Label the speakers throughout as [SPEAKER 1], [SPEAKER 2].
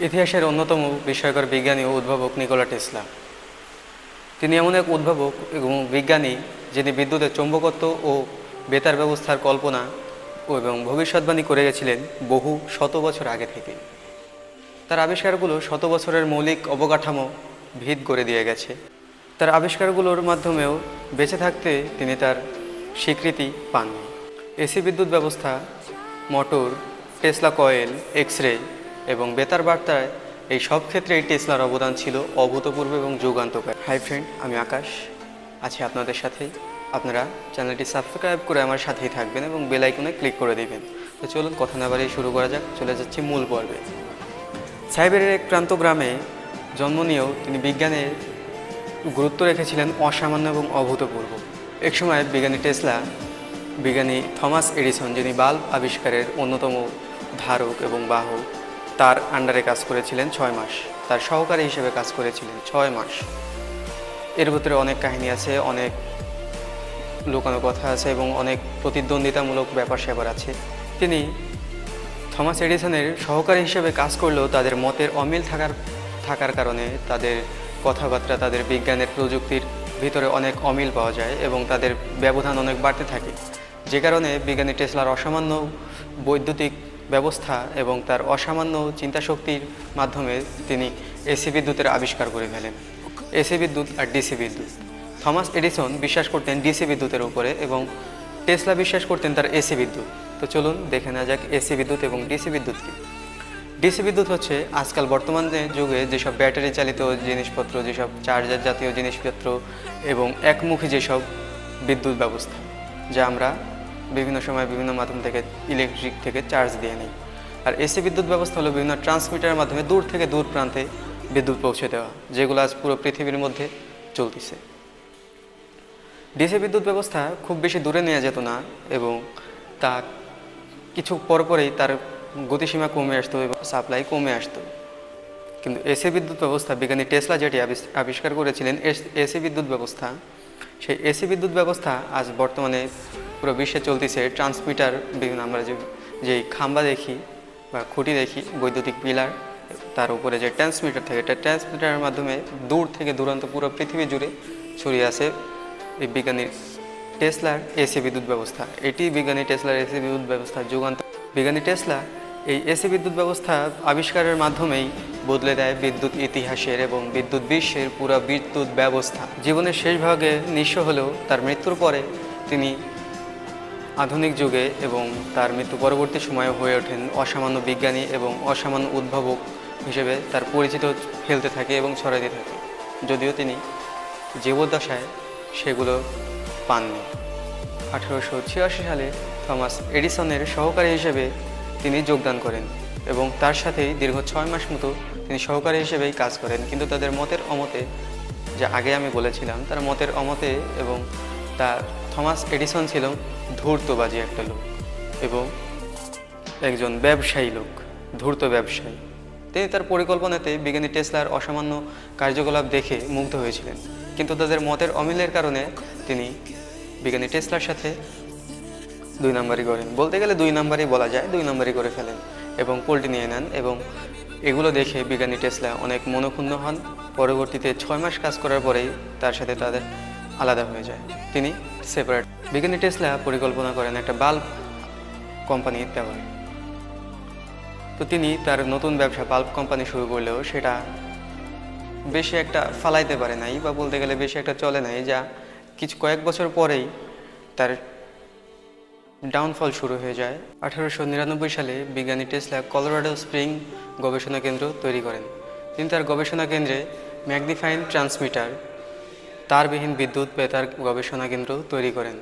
[SPEAKER 1] ইতিহাসের অন্যতম বিস্ময়কর বিজ্ঞানী ও উদ্ভাবক নিকোলা টেসলা। তিনি এমন এক উদ্ভাবক এবং বিজ্ঞানী যিনি বিদ্যুতের চৌম্বকত্ব ও বেতার ব্যবস্থার কল্পনা এবং ভবিষ্যৎবাণী করে গেছিলেন বহু শত বছর আগে থেকে। তার আবিষ্কারগুলো শত বছরের মৌলিক অবকাঠামো ভিত করে দিয়ে গেছে। তার আবিষ্কারগুলোর মাধ্যমেও বেঁচে থাকতে তিনি তার স্বীকৃতি পাননি। এসি বিদ্যুৎ ব্যবস্থা, motor, Tesla coil, X ray এবং বেতার বার্তায় এই সব ক্ষেত্রেই টেসলার অবদান ছিল অভূতপূর্ব এবং যুগান্তকারী। হাই ফ্রেন্ড, আমি আকাশ আছি আপনাদের সাথেই। আপনারা চ্যানেলটি সাবস্ক্রাইব করে আমার সাথেই থাকবেন এবং বেল আইকনে ক্লিক করে দিবেন। তো চলুন কথা না বাড়িয়ে শুরু করা যাক। চলে যাচ্ছি মূল পর্বে। সাইবেরিয়ার এক প্রান্ত গ্রামে জন্ম নিয়েও তিনি বিজ্ঞানের গুরুত্ব রেখেছিলেন অসামান্য এবং অভূতপূর্ব। একসময় বিজ্ঞানী থমাস এডিসন, যিনি বাল্ব আবিষ্কারের অন্যতম ধারক এবং বাহক, তার আন্ডারে কাজ করেছিলেন 6 মাস। তার সহকারী হিসেবে কাজ করেছিলেন 6 মাস। এর ভিতরে অনেক কাহিনী আছে, অনেক লুকানো কথা আছে এবং অনেক প্রতিদ্বন্দ্বিতামূলক ব্যাপার স্যাপার আছে। তিনি থমাস এডিসনের সহকারী হিসেবে কাজ করলেও তাদের মতের অমিল থাকার কারণে তাদের কথাবার্তা, তাদের বিজ্ঞানের প্রযুক্তির ভিতরে অনেক অমিল পাওয়া যায় এবং তাদের ব্যবধান অনেক বাড়তে থাকে, যে কারণে বিজ্ঞানী টেসলার অসামান্য বৈদ্যুতিক ব্যবস্থা এবং তার অসামান্য চিন্তাশক্তির মাধ্যমে তিনি এসি বিদ্যুতের আবিষ্কার করে ফেলেন। এসি বিদ্যুৎ আর ডিসি বিদ্যুৎ। থমাস এডিসন বিশ্বাস করতেন ডিসি বিদ্যুতের উপরে এবং টেসলা বিশ্বাস করতেন তার এসি বিদ্যুৎ। তো চলুন দেখে নেওয়া যাক এসি বিদ্যুৎ এবং ডিসি বিদ্যুৎ কি। ডিসি বিদ্যুৎ হচ্ছে আজকাল বর্তমানে যুগে যেসব ব্যাটারি চালিত জিনিসপত্র, যেসব চার্জার জাতীয় জিনিসপত্র এবং একমুখী যেসব বিদ্যুৎ ব্যবস্থা, যা আমরা বিভিন্ন সময় বিভিন্ন মাধ্যম থেকে ইলেকট্রিক থেকে চার্জ দিয়ে নিই। আর এসি বিদ্যুৎ ব্যবস্থা হলো বিভিন্ন ট্রান্সমিটারের মাধ্যমে দূর থেকে দূর প্রান্তে বিদ্যুৎ পৌঁছে দেওয়া, যেগুলো আজ পুরো পৃথিবীর মধ্যে চলতেছে। ডিসি বিদ্যুৎ ব্যবস্থা খুব বেশি দূরে নেওয়া যেত না এবং তা কিছু পরপরেই তার গতিসীমা কমে আসতো এবং সাপ্লাই কমে আসতো। কিন্তু এসি বিদ্যুৎ ব্যবস্থা বিজ্ঞানী টেসলা যেটি আবিষ্কার করেছিলেন, এসি বিদ্যুৎ ব্যবস্থা, সেই এসি বিদ্যুৎ ব্যবস্থা আজ বর্তমানে পুরো বিশ্বে চলতেছে। ট্রান্সমিটার, বিভিন্ন আমরা যেই খাম্বা দেখি বা খুঁটি দেখি, বৈদ্যুতিক পিলার, তার উপরে যে ট্রান্সমিটার থাকে, এটা ট্রান্সমিটারের মাধ্যমে দূর থেকে দূরান্ত পুরো পৃথিবী জুড়ে ছড়িয়ে আছে এই বিজ্ঞানী টেসলার এসি বিদ্যুৎ ব্যবস্থা। এটি বিজ্ঞানী টেসলার এসি বিদ্যুৎ ব্যবস্থার যুগান্ত। বিজ্ঞানী টেসলা এই এসি বিদ্যুৎ ব্যবস্থা আবিষ্কারের মাধ্যমেই বদলে দেয় বিদ্যুৎ ইতিহাসের এবং বিদ্যুৎ বিশ্বের পুরো বিদ্যুৎ ব্যবস্থা। জীবনের শেষ ভাগে নিঃস্ব হলেও তার মৃত্যুর পরে তিনি আধুনিক যুগে এবং তার মৃত্যু পরবর্তী সময়ে হয়ে ওঠেন অসামান্য বিজ্ঞানী এবং অসামান্য উদ্ভাবক হিসেবে তার পরিচিত ফেলতে থাকে এবং ছড়াইতে থাকে, যদিও তিনি জীবদ্দশায় সেগুলো পাননি। 1886 সালে থমাস এডিসনের সহকারী হিসেবে তিনি যোগদান করেন এবং তার সাথেই দীর্ঘ 6 মাস মতো তিনি সহকারী হিসেবেই কাজ করেন। কিন্তু তাদের মতের অমতে, যা আগে আমি বলেছিলাম, তার মতের অমতে এবং তার থমাস এডিসন ছিল ধূর্তবাজি একটা লোক এবং একজন ব্যবসায়ী লোক, ধূর্ত ব্যবসায়ী। তিনি তার পরিকল্পনাতে বিজ্ঞানী টেসলার অসামান্য কার্যকলাপ দেখে মুগ্ধ হয়েছিলেন, কিন্তু তাদের মতের অমিলের কারণে তিনি বিজ্ঞানী টেসলার সাথে 2 নম্বরই করেন। বলতে গেলে 2 নম্বরই বলা যায়, 2 নম্বরই করে ফেলেন এবং পোল্টি নিয়ে নেন এবং এগুলো দেখে বিজ্ঞানী টেসলা অনেক মনক্ষুণ্ণ হন। পরবর্তীতে 6 মাস কাজ করার পরেই তার সাথে তাদের আলাদা হয়ে যায়, তিনি সেপারেট। বিজ্ঞানী টেসলা পরিকল্পনা করেন একটা বাল্ব কোম্পানি দেওয়ার। তো তিনি তার নতুন ব্যবসা বাল্ব কোম্পানি শুরু করলেও সেটা বেশি একটা ফালাইতে পারে নাই, বা বলতে গেলে বেশি একটা চলে নাই, যা কয়েক বছর পরেই তার ডাউনফল শুরু হয়ে যায়। 1899 সালে বিজ্ঞানী টেসলা কলোরাডো স্প্রিং গবেষণা কেন্দ্র তৈরি করেন। তিনি তার গবেষণা কেন্দ্রে ম্যাগনিফাইং ট্রান্সমিটার, তারবিহীন বিদ্যুৎ বেতার গবেষণা কেন্দ্র তৈরি করেন।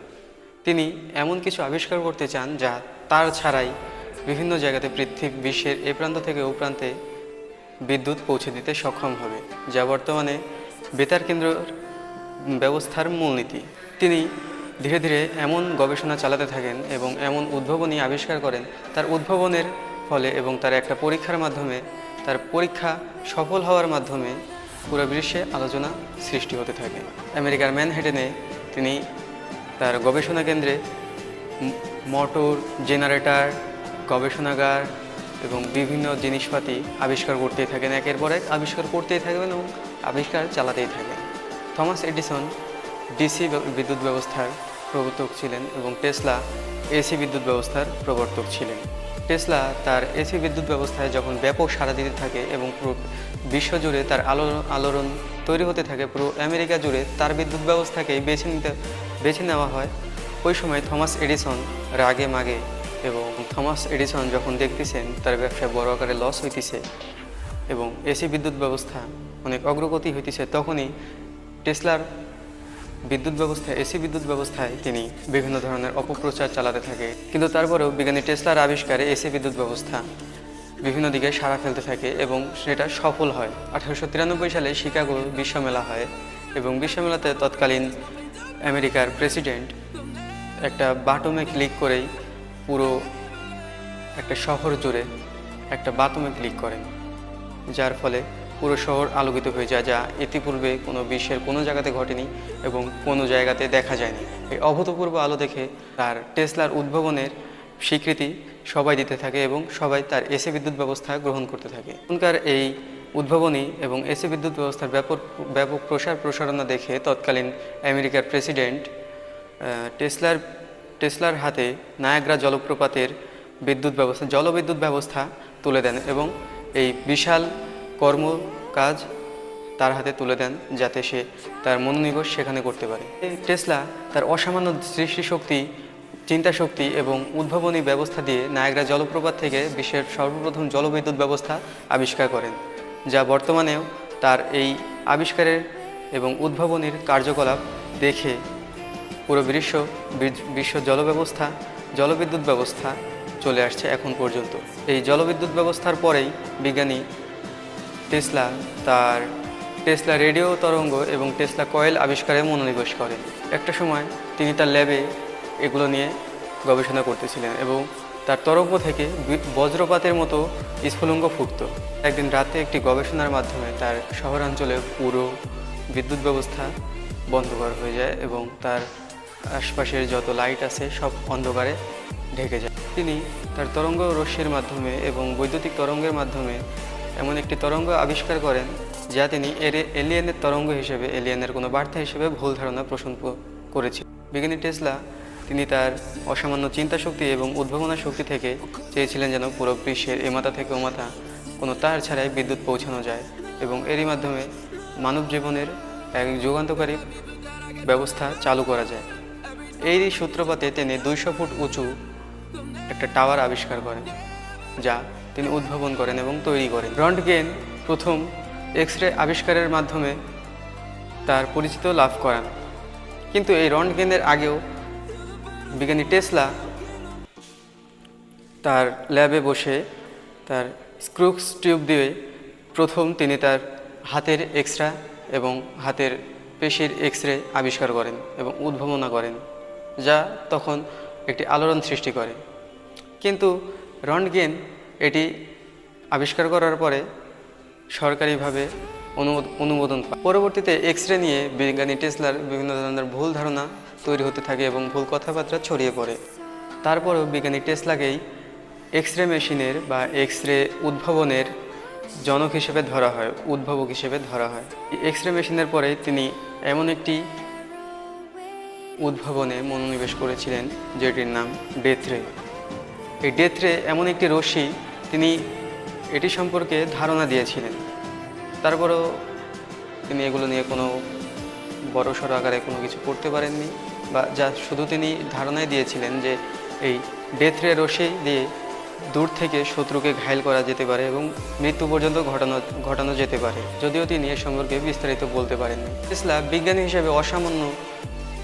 [SPEAKER 1] তিনি এমন কিছু আবিষ্কার করতে চান যা তার ছাড়াই বিভিন্ন জায়গাতে বিশ্বের এ প্রান্ত থেকে ও প্রান্তে বিদ্যুৎ পৌঁছে দিতে সক্ষম হবে, যা বর্তমানে বেতার কেন্দ্র ব্যবস্থার মূলনীতি। তিনি ধীরে ধীরে এমন গবেষণা চালাতে থাকেন এবং এমন উদ্ভাবনী আবিষ্কার করেন, তার উদ্ভাবনের ফলে এবং তার একটা পরীক্ষার মাধ্যমে, তার পরীক্ষা সফল হওয়ার মাধ্যমে পুরো বিশ্বে আলোচনা সৃষ্টি হতে থাকে। আমেরিকার ম্যানহাটনে তিনি তার গবেষণা কেন্দ্রে মোটর, জেনারেটর, গবেষণাগার এবং বিভিন্ন জিনিসপাতি আবিষ্কার করতেই থাকেন, একের পর এক আবিষ্কার করতেই থাকবেন এবং আবিষ্কার চালাতেই থাকেন। থমাস এডিসন ডিসি বিদ্যুৎ ব্যবস্থার প্রবর্তক ছিলেন এবং টেসলা এসি বিদ্যুৎ ব্যবস্থার প্রবর্তক ছিলেন। টেসলা তার এসি বিদ্যুৎ ব্যবস্থায় যখন ব্যাপক সাড়া দিতে থাকে এবং পুরো বিশ্বজুড়ে তার আলোড়ন তৈরি হতে থাকে, পুরো আমেরিকা জুড়ে তার বিদ্যুৎ ব্যবস্থাকেই বেছে নেওয়া হয়, ওই সময় থমাস এডিসন রাগে মাগে এবং থমাস এডিসন যখন দেখতেছেন তার ব্যবসায় বড় আকারে লস হইতেছে এবং এসি বিদ্যুৎ ব্যবস্থা অনেক অগ্রগতি হইতেছে, তখনই টেসলার বিদ্যুৎ ব্যবস্থায় এসি বিদ্যুৎ ব্যবস্থায় তিনি বিভিন্ন ধরনের অপপ্রচার চালাতে থাকে। কিন্তু তারপরেও বিজ্ঞানী টেসলার আবিষ্কারে এসি বিদ্যুৎ ব্যবস্থা বিভিন্ন দিকে সাড়া ফেলতে থাকে এবং সেটা সফল হয়। 1893 সালে শিকাগো বিশ্বমেলা হয় এবং বিশ্বমেলাতে তৎকালীন আমেরিকার প্রেসিডেন্ট একটা বাটমে ক্লিক করেই পুরো একটা শহর জুড়ে একটা বাটমে ক্লিক করেন, যার ফলে পুরো শহর আলোকিত হয়ে যায়, যা ইতিপূর্বে কোনো বিশ্বের কোনো জায়গাতে ঘটেনি এবং কোনো জায়গাতে দেখা যায়নি। এই অভূতপূর্ব আলো দেখে তার টেসলার উদ্ভাবনের স্বীকৃতি সবাই দিতে থাকে এবং সবাই তার এসি বিদ্যুৎ ব্যবস্থা গ্রহণ করতে থাকে। এখনকার এই উদ্ভাবনী এবং এসি বিদ্যুৎ ব্যবস্থার ব্যাপক প্রসারণা দেখে তৎকালীন আমেরিকার প্রেসিডেন্ট টেসলার হাতে নায়াগ্রা জলপ্রপাতের জলবিদ্যুৎ ব্যবস্থা তুলে দেন এবং এই বিশাল কর্মকাজ তার হাতে তুলে দেন যাতে সে তার মনোনিবেশ সেখানে করতে পারে। টেসলা তার অসামান্য দৃষ্টিশক্তি, চিন্তাশক্তি এবং উদ্ভাবনী ব্যবস্থা দিয়ে নায়াগ্রা জলপ্রপাত থেকে বিশ্বের সর্বপ্রথম জলবিদ্যুৎ ব্যবস্থা আবিষ্কার করেন, যা বর্তমানেও তার এই আবিষ্কারের এবং উদ্ভাবনীর কার্যকলাপ দেখে পুরো বিশ্ব জলবিদ্যুৎ ব্যবস্থা চলে আসছে এখন পর্যন্ত। এই জলবিদ্যুৎ ব্যবস্থার পরেই বিজ্ঞানী টেসলা রেডিও তরঙ্গ এবং টেসলা কয়েল আবিষ্কারে মনোনিবেশ করেন। একটা সময় তিনি তার ল্যাবে এগুলো নিয়ে গবেষণা করতেছিলেন এবং তার তরঙ্গ থেকে বজ্রপাতের মতো স্ফুলিঙ্গ ফুটত। একদিন রাতে একটি গবেষণার মাধ্যমে তার শহরাঞ্চলে পুরো বিদ্যুৎ ব্যবস্থা বন্ধ করা হয়ে যায় এবং তার আশপাশের যত লাইট আছে সব অন্ধকারে ঢেকে যায়। তিনি তার তরঙ্গ রশ্মির মাধ্যমে এবং বৈদ্যুতিক তরঙ্গের মাধ্যমে এমন একটি তরঙ্গ আবিষ্কার করেন যা তিনি এলিয়েনের তরঙ্গ হিসেবে, এলিয়েনের কোনো বার্তা হিসেবে ভুল ধারণা পোষণ করেছিলেন। বিজ্ঞানী টেসলা তিনি তার অসামান্য চিন্তাশক্তি এবং উদ্ভাবনা শক্তি থেকে চেয়েছিলেন যেন পুরো বিশ্বের এমাথা থেকে ওমাথা কোনো তার ছাড়াই বিদ্যুৎ পৌঁছানো যায় এবং এরই মাধ্যমে মানব জীবনের এক যুগান্তকারী ব্যবস্থা চালু করা যায়। এই সূত্রপাতে তিনি 200 ফুট উঁচু একটা টাওয়ার আবিষ্কার করেন, যা তিনি উদ্ভাবন করেন এবং তৈরি করেন। রন্টগেন প্রথম এক্স রে আবিষ্কারের মাধ্যমে তার পরিচিত লাভ করান, কিন্তু এই রন্টগেনের আগেও বিজ্ঞানী টেসলা তার ল্যাবে বসে তার স্ক্রুক্স টিউব দিয়ে প্রথম তিনি তার হাতের এক্সরে এবং হাতের পেশির এক্স রে আবিষ্কার করেন এবং উদ্ভাবনা করেন, যা তখন একটি আলোড়ন সৃষ্টি করে। কিন্তু রন্টগেন এটি আবিষ্কার করার পরে সরকারিভাবে অনুমোদন পায়। পরবর্তীতে এক্স রে নিয়ে বিজ্ঞানী টেসলার বিভিন্ন ধরনের ভুল ধারণা তৈরি হতে থাকে এবং ভুল কথাবার্তা ছড়িয়ে পড়ে। তারপরেও বিজ্ঞানী টেসলাকেই এক্স রে মেশিনের বা এক্স রে উদ্ভাবনের জনক হিসেবে ধরা হয়, উদ্ভাবক হিসেবে ধরা হয়। এক্স রে মেশিনের পরে তিনি এমন একটি উদ্ভাবনে মনোনিবেশ করেছিলেন যেটির নাম ডেথ রে। এই ডেথ রে এমন একটি রশ্মি, তিনি এটি সম্পর্কে ধারণা দিয়েছিলেন, তারপরেও তিনি এগুলো নিয়ে কোনো বড়সড় আকারে কোনো কিছু করতে পারেননি, বা যা শুধু তিনি ধারণাই দিয়েছিলেন যে এই ডেথ রে রশ্মি দিয়ে দূর থেকে শত্রুকে ঘায়েল করা যেতে পারে এবং মৃত্যু পর্যন্ত ঘটানো যেতে পারে, যদিও তিনি এ সম্পর্কে বিস্তারিত বলতে পারেননি। টেসলা বিজ্ঞানী হিসেবে অসামান্য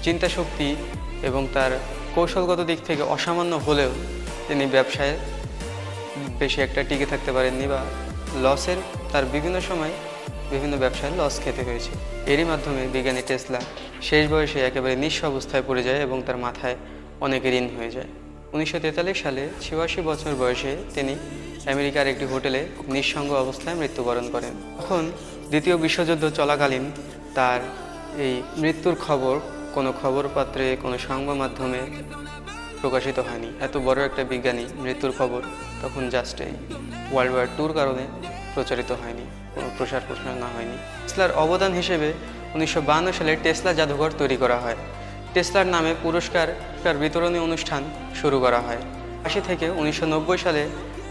[SPEAKER 1] চিন্তাশক্তি এবং তার কৌশলগত দিক থেকে অসামান্য হলেও তিনি ব্যবসায় বেশি একটা টিকে থাকতে পারেননি বা তার বিভিন্ন সময় বিভিন্ন ব্যবসায় লস খেতে হয়েছে। এরই মাধ্যমে বিজ্ঞানী টেসলা শেষ বয়সে একেবারে নিঃস্ব অবস্থায় পড়ে যায় এবং তার মাথায় অনেক ঋণ হয়ে যায়। 1943 সালে 86 বছর বয়সে তিনি আমেরিকার একটি হোটেলে নিঃসঙ্গ অবস্থায় মৃত্যুবরণ করেন। তখন দ্বিতীয় বিশ্বযুদ্ধ চলাকালীন তার এই মৃত্যুর খবর কোনো খবরপত্রে, কোনো সংবাদ মাধ্যমে প্রকাশিত হয়নি। এত বড় একটা বিজ্ঞানী মৃত্যুর খবর তখন জাস্ট এই ওয়ার্ল্ড ওয়ার টুর কারণে প্রচারিত হয়নি, কোনো প্রসার প্রচারণা হয়নি। টেসলার অবদান হিসেবে 1952 সালে টেসলা জাদুঘর তৈরি করা হয়। টেসলার নামে পুরস্কার বিতরণী অনুষ্ঠান শুরু করা হয় 80 থেকে 1990 সালে,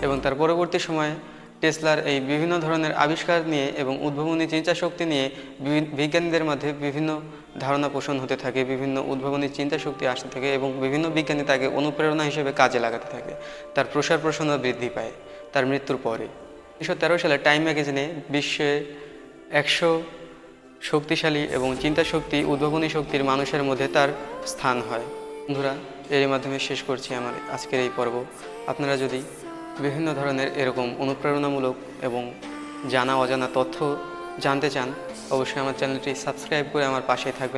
[SPEAKER 1] এবং তার পরবর্তী সময়ে টেসলার এই বিভিন্ন ধরনের আবিষ্কার নিয়ে এবং উদ্ভাবনী চিন্তা শক্তি নিয়ে বিজ্ঞানীদের মধ্যে বিভিন্ন ধারণা পোষণ হতে থাকে, বিভিন্ন উদ্ভাবনী চিন্তা শক্তি আসতে থাকে এবং বিভিন্ন বিজ্ঞানী তাকে অনুপ্রেরণা হিসেবে কাজে লাগাতে থাকে। তার প্রসার প্রসারণা বৃদ্ধি পায় তার মৃত্যুর পরে। 1913 সালে টাইম ম্যাগাজিনে বিশ্বে 100 শক্তিশালী এবং চিন্তা শক্তি, উদ্ভাবনী শক্তির মানুষের মধ্যে তার স্থান হয়। বন্ধুরা, এর মাধ্যমে শেষ করছি আমার আজকের এই পর্ব। আপনারা যদি বিভিন্ন ধরনের এরকম অনুপ্রেরণামূলক এবং জানা অজানা তথ্য জানতে চান, অবশ্যই আমার চ্যানেলটি সাবস্ক্রাইব করে আমার পাশে থাকবেন।